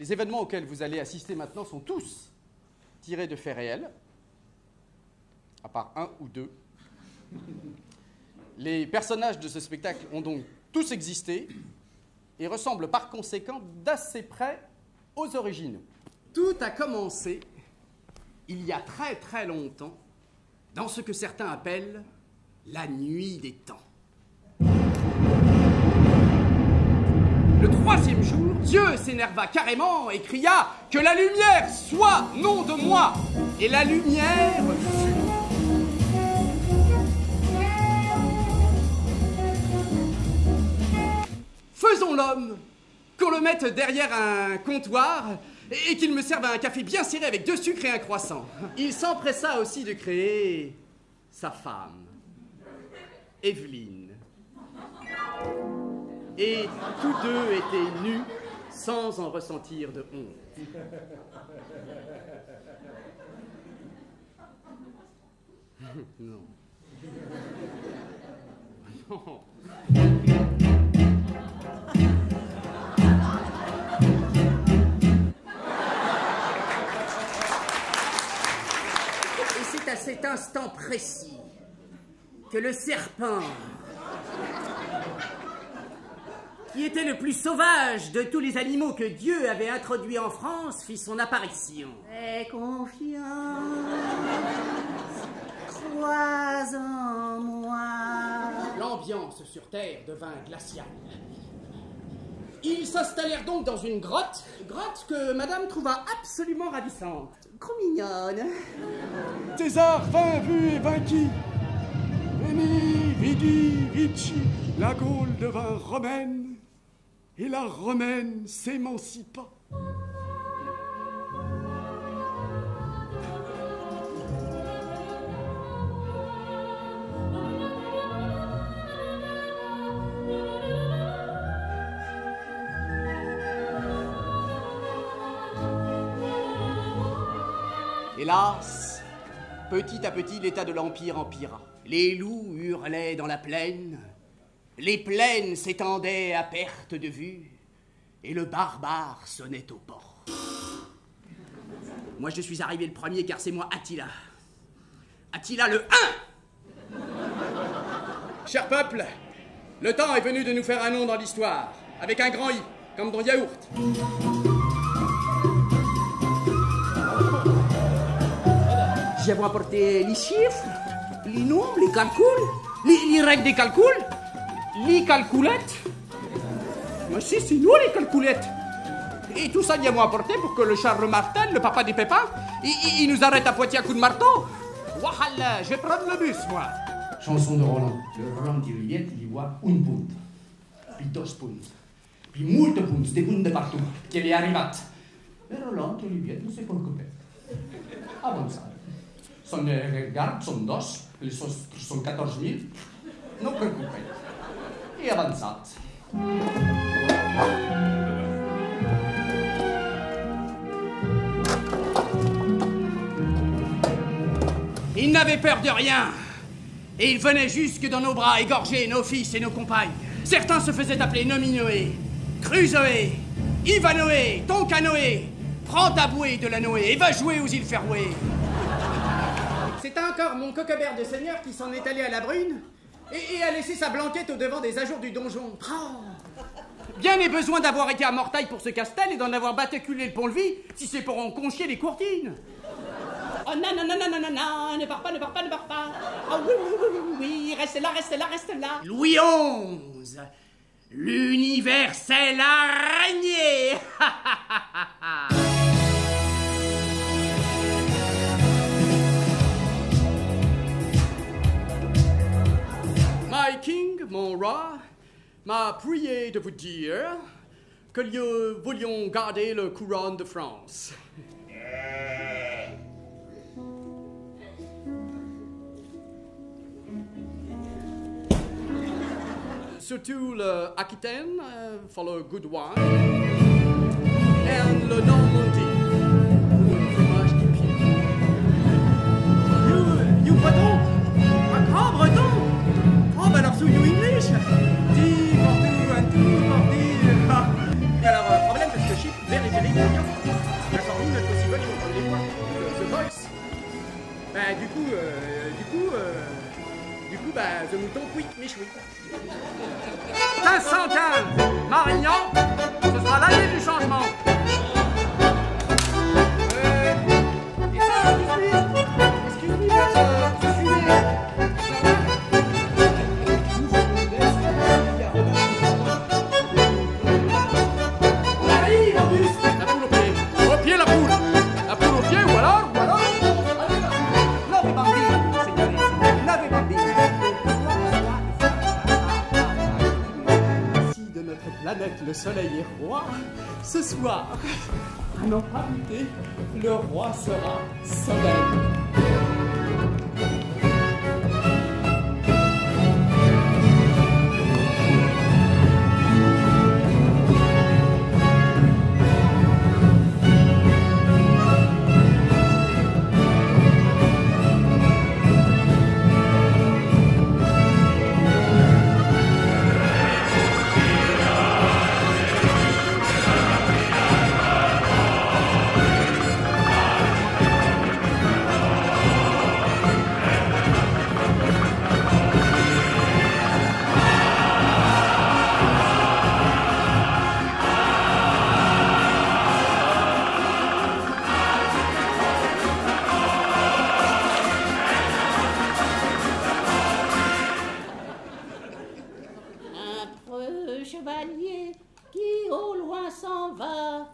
Les événements auxquels vous allez assister maintenant sont tous tirés de faits réels, à part un ou deux. Les personnages de ce spectacle ont donc tous existé et ressemblent par conséquent d'assez près aux originaux. Tout a commencé il y a très très longtemps dans ce que certains appellent la nuit des temps. Le troisième jour, Dieu s'énerva carrément et cria que la lumière soit nom de moi. Et la lumière fut. Faisons l'homme, qu'on le mette derrière un comptoir et qu'il me serve un café bien serré avec 2 sucres et un croissant. Il s'empressa aussi de créer sa femme, Evelyne. Et tous deux étaient nus sans en ressentir de honte. Non. Non. Et c'est à cet instant précis que le serpent, qui était le plus sauvage de tous les animaux que Dieu avait introduits en France, fit son apparition. Aie confiance, crois en moi. L'ambiance sur Terre devint glaciale. Ils s'installèrent donc dans une grotte que Madame trouva absolument ravissante. Trop mignonne. César vint, vu et vaincu. Veni, vidi, vici. La Gaule devint romaine. Et la romaine s'émancipa. Hélas, petit à petit, l'état de l'Empire empira. Les loups hurlaient dans la plaine, les plaines s'étendaient à perte de vue, et le barbare sonnait aux portes. Moi, je suis arrivé le premier, car c'est moi, Attila. Attila le 1. Cher peuple, le temps est venu de nous faire un nom dans l'histoire, avec un grand I, comme dans Yaourt. J'ai apporté les chiffres, les nombres, les calculs, les règles des calculs, les calculettes. Mais si, c'est nous les calculettes. Et tout ça, il y a moi apporté pour que le Charles Martel, le papa des pépins, il nous arrête à Poitiers à coups de marteau. Wahala, je vais prendre le bus, moi. Chanson de Roland. Le Roland d'Iliette, il y voit un punt, puis 2 punts, puis moult punts, des punts de partout, qui est arrivat. Mais Roland d'Iliette ne sait pas le couper. Avant ça. Son garde sont 2, les autres sont 14 000. Non preoccupez. Et avançat. Ils n'avaient peur de rien. Et ils venaient jusque dans nos bras égorger nos fils et nos compagnes. Certains se faisaient appeler Nominoé, Crusoé, Ivanoé, Toncanoé. Prends ta bouée de la Noé et va jouer aux îles Féroé. C'est encore mon coquebert de seigneur qui s'en est allé à la brune et a laissé sa blanquette au devant des ajours du donjon. Oh. Bien n'est besoin d'avoir été à Mortaille pour ce castel et d'en avoir bataculé le pont-levis si c'est pour en conchier les courtines. Oh non, non, non, non, non, non, non, ne pars pas, ne pars pas, ne pars pas. Oh oui, oui, oui, oui, oui, reste là, reste là, reste là. Louis XI, l'universelle araignée. My king, mon roi, m'a prié de vous dire que nous voulions garder le couronne de France. Surtout le Aquitaine, for le good wine, et le Normandie, pour le fromage du pied. You breton? Un grand breton? Oh, ben alors, so you English? Dis, pour tout, un tout, pour dire. Alors, problème, parce que je suis very, very, very bah, the mouton quick, méchoui. 1515, Marignan, ce sera l'année du changement. Excuse-moi, je suis né. Allez, Auguste. La poule au pied. Au pied, la poule. La poule au pied, ou alors. Love bambini, signore, love bambini. Si de notre planète le soleil est roi, ce soir, à n'en pas douter, le roi sera soleil. Chevalier qui au loin s'en va.